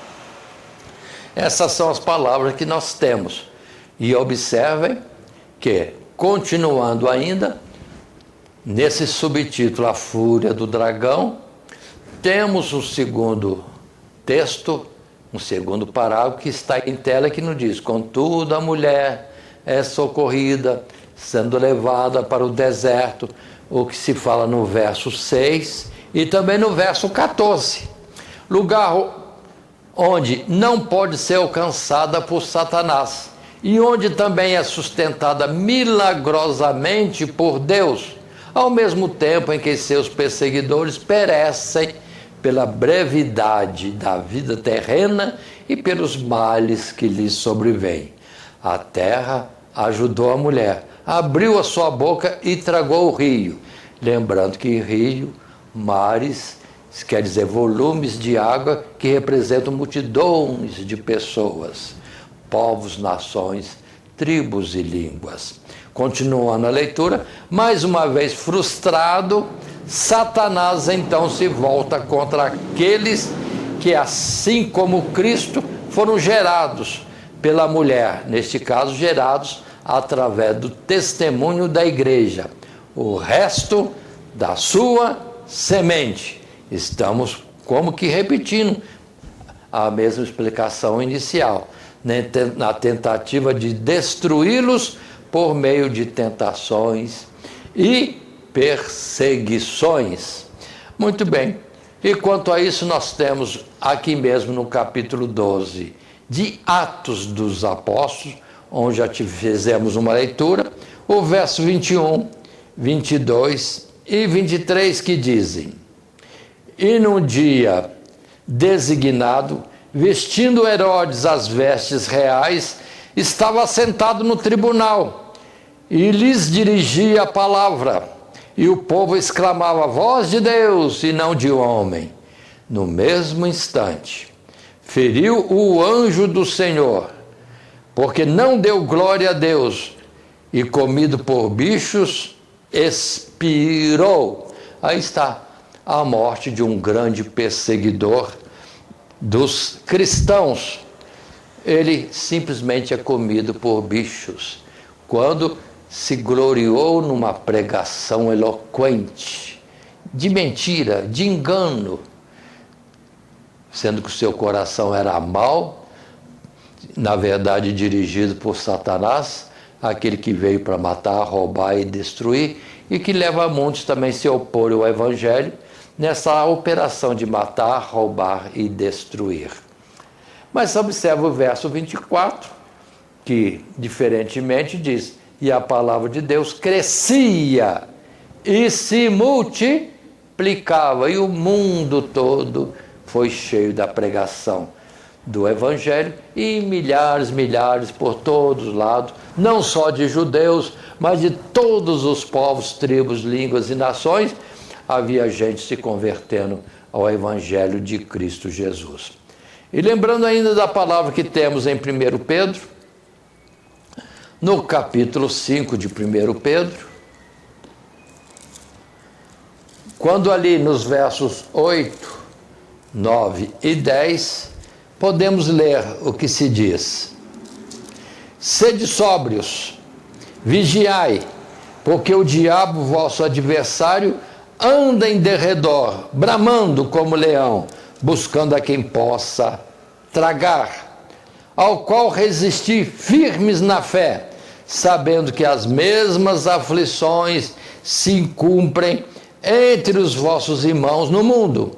Essas são as palavras que nós temos. E observem que, continuando ainda, nesse subtítulo, A Fúria do Dragão, temos o segundo texto, um segundo parágrafo que está em tela, que nos diz: contudo a mulher é socorrida, sendo levada para o deserto, o que se fala no verso 6 e também no verso 14. Lugar onde não pode ser alcançada por Satanás e onde também é sustentada milagrosamente por Deus, ao mesmo tempo em que seus perseguidores perecem pela brevidade da vida terrena e pelos males que lhes sobrevêm. A terra ajudou a mulher, abriu a sua boca e tragou o rio. Lembrando que rio, mares, quer dizer volumes de água que representam multidões de pessoas, povos, nações, tribos e línguas. Continuando a leitura, mais uma vez frustrado, Satanás então se volta contra aqueles que, assim como Cristo, foram gerados pela mulher, neste caso gerados através do testemunho da igreja, o resto da sua semente. Estamos como que repetindo a mesma explicação inicial, na tentativa de destruí-los por meio de tentações e perseguições. Muito bem, e quanto a isso nós temos aqui mesmo no capítulo 12 de Atos dos Apóstolos, onde já fizemos uma leitura, o verso 21, 22 e 23 que dizem: e num dia designado, vestindo Herodes as vestes reais, estava sentado no tribunal e lhes dirigia a palavra. E o povo exclamava: voz de Deus e não de homem. No mesmo instante, feriu o anjo do Senhor, porque não deu glória a Deus, e comido por bichos, expirou. Aí está a morte de um grande perseguidor dos cristãos. Ele simplesmente é comido por bichos, quando se gloriou numa pregação eloquente, de mentira, de engano, sendo que o seu coração era mau, na verdade dirigido por Satanás, aquele que veio para matar, roubar e destruir, e que leva a muitos também se opor ao Evangelho, nessa operação de matar, roubar e destruir. Mas observa o verso 24, que diferentemente diz: e a palavra de Deus crescia e se multiplicava, e o mundo todo foi cheio da pregação do Evangelho, e milhares por todos os lados, não só de judeus, mas de todos os povos, tribos, línguas e nações, havia gente se convertendo ao Evangelho de Cristo Jesus. E lembrando ainda da palavra que temos em 1 Pedro, no capítulo 5 de 1 Pedro, quando ali nos versos 8, 9 e 10, podemos ler o que se diz: sede sóbrios, vigiai, porque o diabo, vosso adversário, anda em derredor, bramando como leão, buscando a quem possa tragar, ao qual resistir firmes na fé, sabendo que as mesmas aflições se cumprem entre os vossos irmãos no mundo.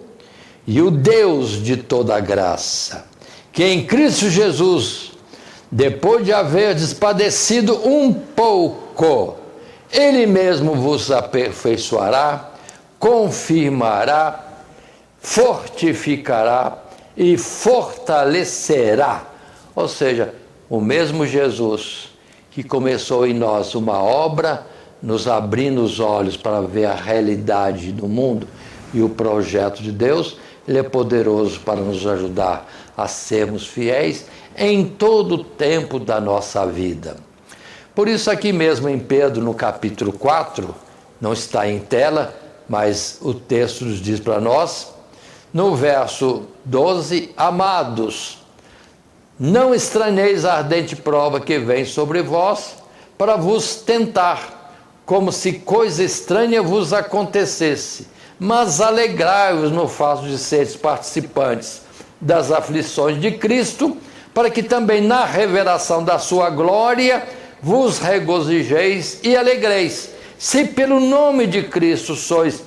E o Deus de toda graça, que em Cristo Jesus, depois de haverdes padecido um pouco, Ele mesmo vos aperfeiçoará, confirmará, fortificará e fortalecerá. Ou seja, o mesmo Jesus que começou em nós uma obra, nos abrindo os olhos para ver a realidade do mundo e o projeto de Deus, Ele é poderoso para nos ajudar a sermos fiéis em todo o tempo da nossa vida. Por isso aqui mesmo em Pedro, no capítulo 4, não está em tela, mas o texto nos diz para nós, no verso 12, amados, não estranheis a ardente prova que vem sobre vós, para vos tentar, como se coisa estranha vos acontecesse, mas alegrai-vos no fato de seres participantes das aflições de Cristo, para que também na revelação da sua glória vos regozijeis e alegreis. Se pelo nome de Cristo sois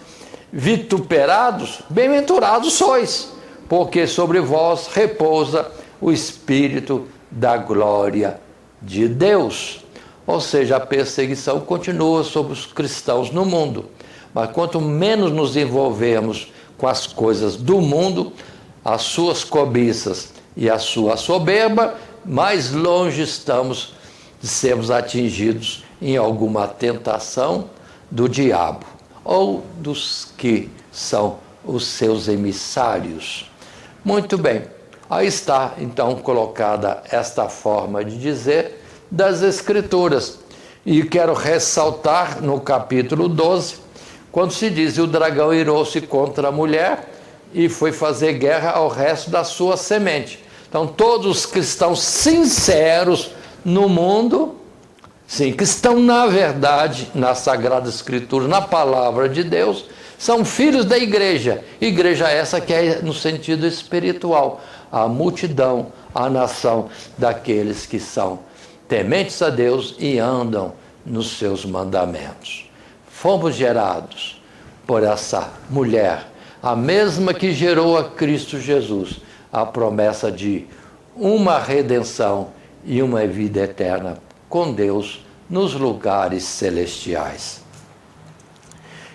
vituperados, bem-aventurados sois, porque sobre vós repousa o Espírito da glória de Deus. Ou seja, a perseguição continua sobre os cristãos no mundo, mas quanto menos nos envolvermos com as coisas do mundo, as suas cobiças e a sua soberba, mais longe estamos de sermos atingidos em alguma tentação do diabo ou dos que são os seus emissários. Muito bem, aí está então colocada esta forma de dizer das Escrituras. E quero ressaltar no capítulo 12, quando se diz: e o dragão irou-se contra a mulher e foi fazer guerra ao resto da sua semente. Então todos os cristãos sinceros no mundo, sim, que estão na verdade, na Sagrada Escritura, na Palavra de Deus, são filhos da igreja. Igreja essa que é no sentido espiritual, a multidão, a nação daqueles que são tementes a Deus e andam nos seus mandamentos. Fomos gerados por essa mulher, a mesma que gerou a Cristo Jesus, a promessa de uma redenção e uma vida eterna com Deus nos lugares celestiais.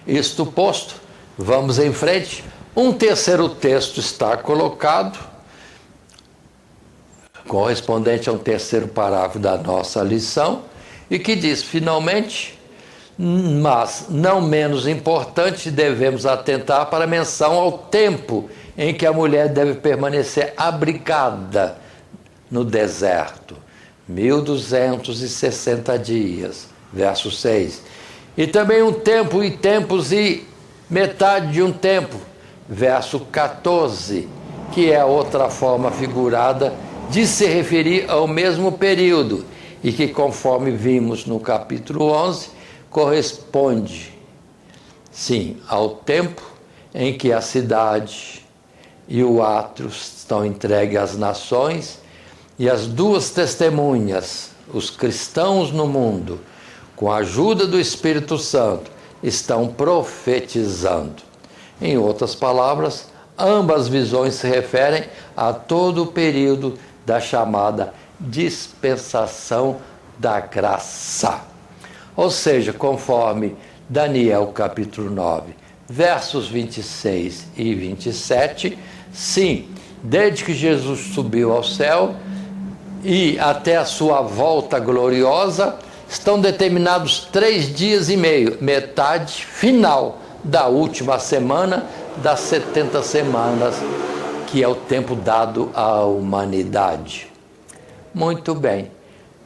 Isto posto, vamos em frente. Um terceiro texto está colocado, correspondente a um terceiro parágrafo da nossa lição, e que diz: finalmente, mas não menos importante, devemos atentar para a menção ao tempo em que a mulher deve permanecer abrigada no deserto, 1260 dias, verso 6. E também um tempo e tempos e metade de um tempo, verso 14, que é outra forma figurada de se referir ao mesmo período e que, conforme vimos no capítulo 11, corresponde, sim, ao tempo em que a cidade e o átrio estão entregues às nações e as duas testemunhas, os cristãos no mundo, com a ajuda do Espírito Santo, estão profetizando. Em outras palavras, ambas visões se referem a todo o período da chamada dispensação da graça. Ou seja, conforme Daniel capítulo 9, versos 26 e 27, sim, desde que Jesus subiu ao céu e até a sua volta gloriosa, estão determinados 3 dias e meio, metade final da última semana das 70 semanas, que é o tempo dado à humanidade. Muito bem.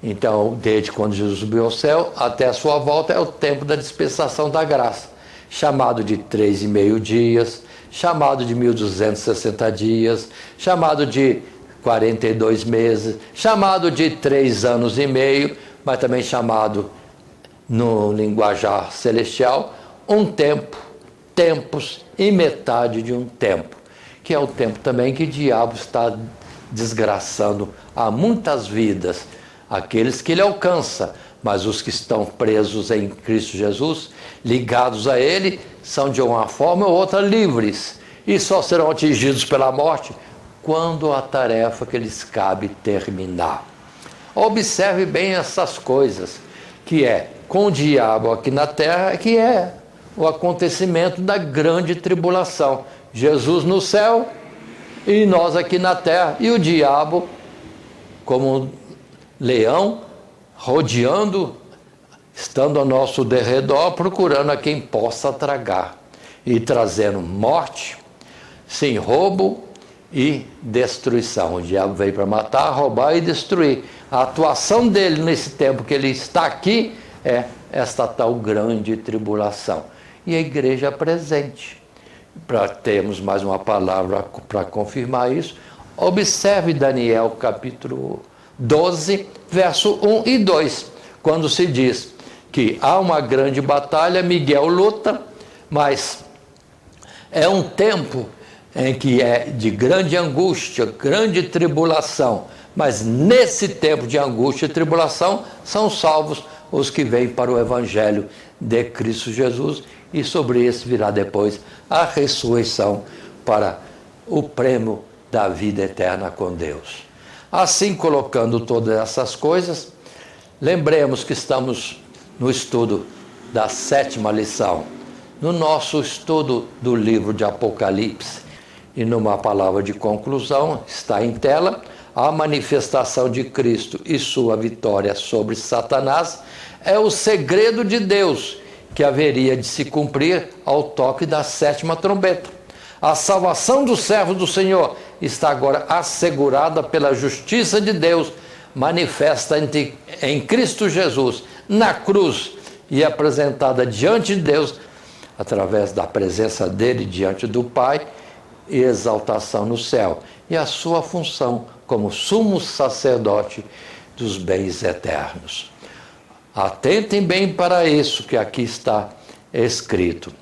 Então, desde quando Jesus subiu ao céu até a sua volta é o tempo da dispensação da graça, chamado de 3,5 dias, chamado de 1260 dias, chamado de 42 meses, chamado de 3 anos e meio, mas também chamado, no linguajar celestial, um tempo, tempos e metade de um tempo, que é o tempo também que o diabo está desgraçando a muitas vidas, aqueles que ele alcança, mas os que estão presos em Cristo Jesus, ligados a ele, são de uma forma ou outra livres, e só serão atingidos pela morte quando a tarefa que lhes cabe terminar. Observe bem essas coisas, que é com o diabo aqui na terra, que é o acontecimento da grande tribulação. Jesus no céu e nós aqui na terra, e o diabo como leão rodeando, estando ao nosso derredor, procurando a quem possa tragar e trazendo morte, sim, roubo e destruição. O diabo veio para matar, roubar e destruir, A atuação dele nesse tempo que ele está aqui é esta tal grande tribulação. E a igreja é presente. Para termos mais uma palavra para confirmar isso, observe Daniel capítulo 12, verso 1 e 2, quando se diz que há uma grande batalha, Miguel luta, mas é um tempo em que é de grande angústia, grande tribulação, mas nesse tempo de angústia e tribulação são salvos os que vêm para o Evangelho de Cristo Jesus, e sobre esse virá depois a ressurreição para o prêmio da vida eterna com Deus. Assim, colocando todas essas coisas, lembremos que estamos no estudo da 7ª lição, no nosso estudo do livro de Apocalipse, e numa palavra de conclusão, está em tela, a manifestação de Cristo e sua vitória sobre Satanás é o segredo de Deus que haveria de se cumprir ao toque da 7ª trombeta. A salvação dos servos do Senhor está agora assegurada pela justiça de Deus, manifesta em Cristo Jesus, na cruz, e apresentada diante de Deus, através da presença dele diante do Pai, e exaltação no céu, e a sua função como sumo sacerdote dos bens eternos. Atentem bem para isso que aqui está escrito.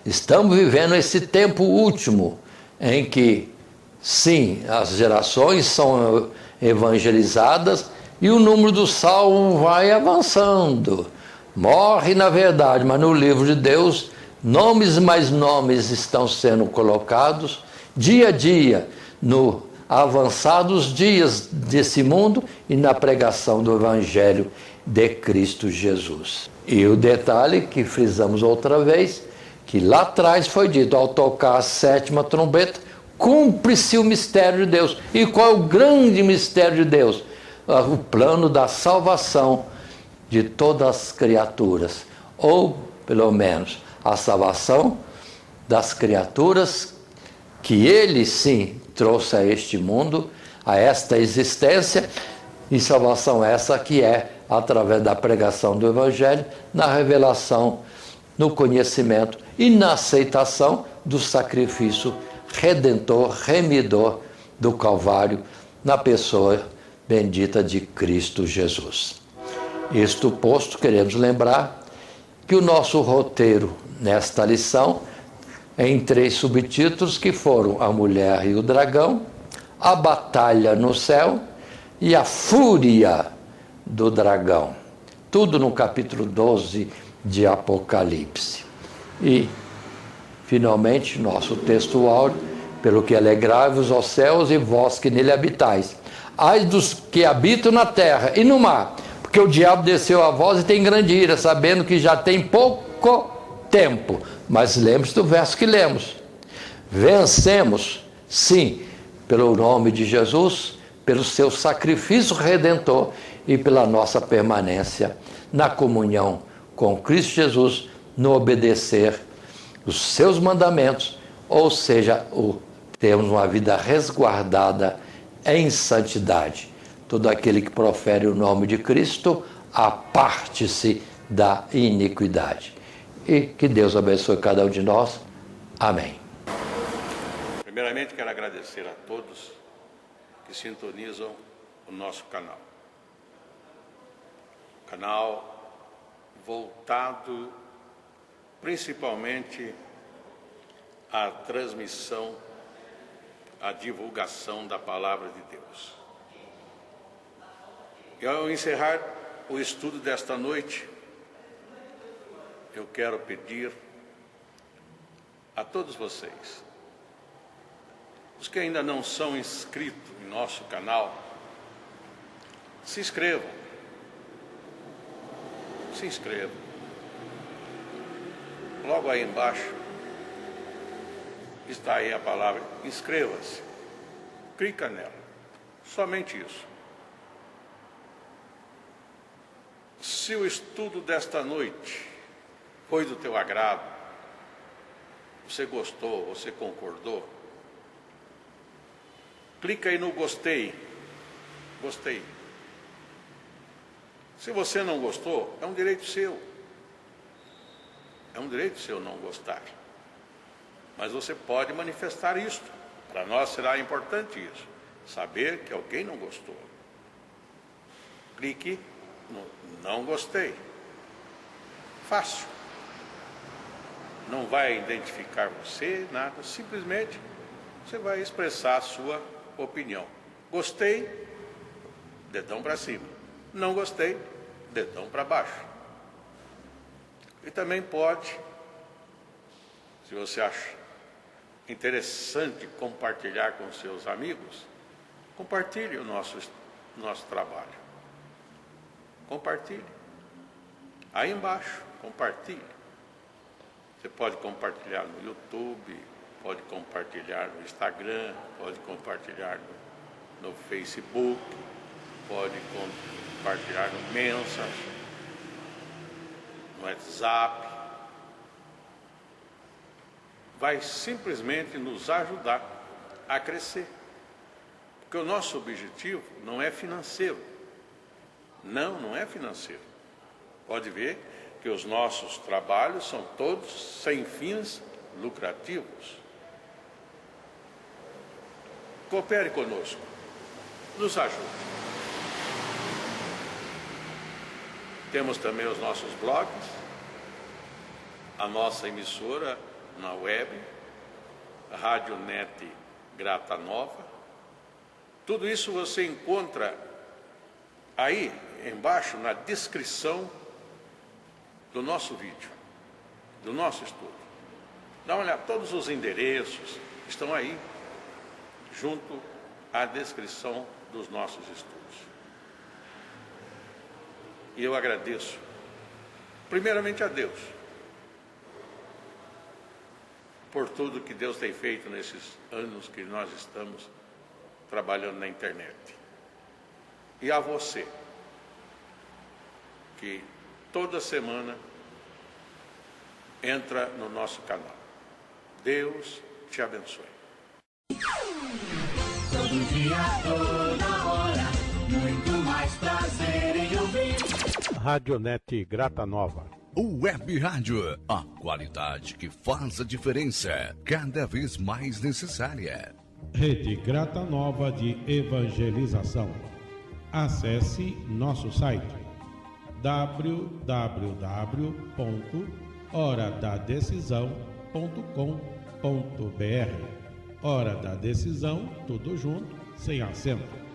Estamos vivendo esse tempo último, em que, sim, as gerações são evangelizadas e o número dos salvos vai avançando. Morre, na verdade, mas no livro de Deus, nomes mais nomes estão sendo colocados dia a dia no avançados dias desse mundo e na pregação do Evangelho de Cristo Jesus. E o detalhe que frisamos outra vez, que lá atrás foi dito, ao tocar a 7ª trombeta, cumpre-se o mistério de Deus. E qual é o grande mistério de Deus? O plano da salvação de todas as criaturas, ou pelo menos a salvação das criaturas que ele sim trouxe a este mundo, a esta existência, e salvação essa que é através da pregação do Evangelho, na revelação, no conhecimento e na aceitação do sacrifício redentor, remidor do Calvário, na pessoa bendita de Cristo Jesus. Isto posto, queremos lembrar que o nosso roteiro nesta lição, em 3 subtítulos, que foram a mulher e o dragão, a batalha no céu e a fúria do dragão. Tudo no capítulo 12 de Apocalipse. E, finalmente, nosso texto áureo, pelo que alegrai-vos aos céus e vós que nele habitais. Ai dos que habitam na terra e no mar, porque o diabo desceu a vós e tem grande ira, sabendo que já tem pouco tempo. Mas lembre-se do verso que lemos. Vencemos, sim, pelo nome de Jesus, pelo seu sacrifício redentor e pela nossa permanência na comunhão com Cristo Jesus, no obedecer os seus mandamentos, ou seja, temos uma vida resguardada em santidade. Todo aquele que profere o nome de Cristo, aparte-se da iniquidade. E que Deus abençoe cada um de nós. Amém. Primeiramente, quero agradecer a todos que sintonizam o nosso canal. Canal voltado principalmente à transmissão, à divulgação da Palavra de Deus. E ao encerrar o estudo desta noite, eu quero pedir a todos vocês, os que ainda não são inscritos em nosso canal, se inscrevam. Se inscrevam. Logo aí embaixo está aí a palavra inscreva-se. Clica nela. Somente isso. Se o estudo desta noite foi do teu agrado, você gostou, você concordou, clica aí no gostei Gostei. Se você não gostou, é um direito seu. É um direito seu não gostar. Mas você pode manifestar isto. Para nós será importante isso. Saber que alguém não gostou. Clique no não gostei. Fácil. Não vai identificar você, nada. Simplesmente você vai expressar a sua opinião. Gostei, dedão para cima. Não gostei, dedão para baixo. E também pode, se você acha interessante compartilhar com seus amigos, compartilhe o nosso trabalho. Compartilhe. Aí embaixo, compartilhe. Você pode compartilhar no YouTube, pode compartilhar no Instagram, pode compartilhar no Facebook, pode compartilhar no Messenger, no WhatsApp. Vai simplesmente nos ajudar a crescer. Porque o nosso objetivo não é financeiro. Não é financeiro. Pode ver que os nossos trabalhos são todos sem fins lucrativos. Coopere conosco. Nos ajude. Temos também os nossos blogs, a nossa emissora na web, a Rádio Net Grata Nova. Tudo isso você encontra aí embaixo na descrição do nosso vídeo, do nosso estudo. Dá uma olhada, todos os endereços estão aí, junto à descrição dos nossos estudos. E eu agradeço, primeiramente a Deus, por tudo que Deus tem feito nesses anos que nós estamos trabalhando na internet. E a você, que toda semana entra no nosso canal. Deus te abençoe. Todo dia, toda hora, muito mais prazer em ouvir. Radionet Grata Nova. Web Rádio, a qualidade que faz a diferença, cada vez mais necessária. Rede Grata Nova de Evangelização. Acesse nosso site www.horadadecisão.com.br. Hora da Decisão, tudo junto, sem acento.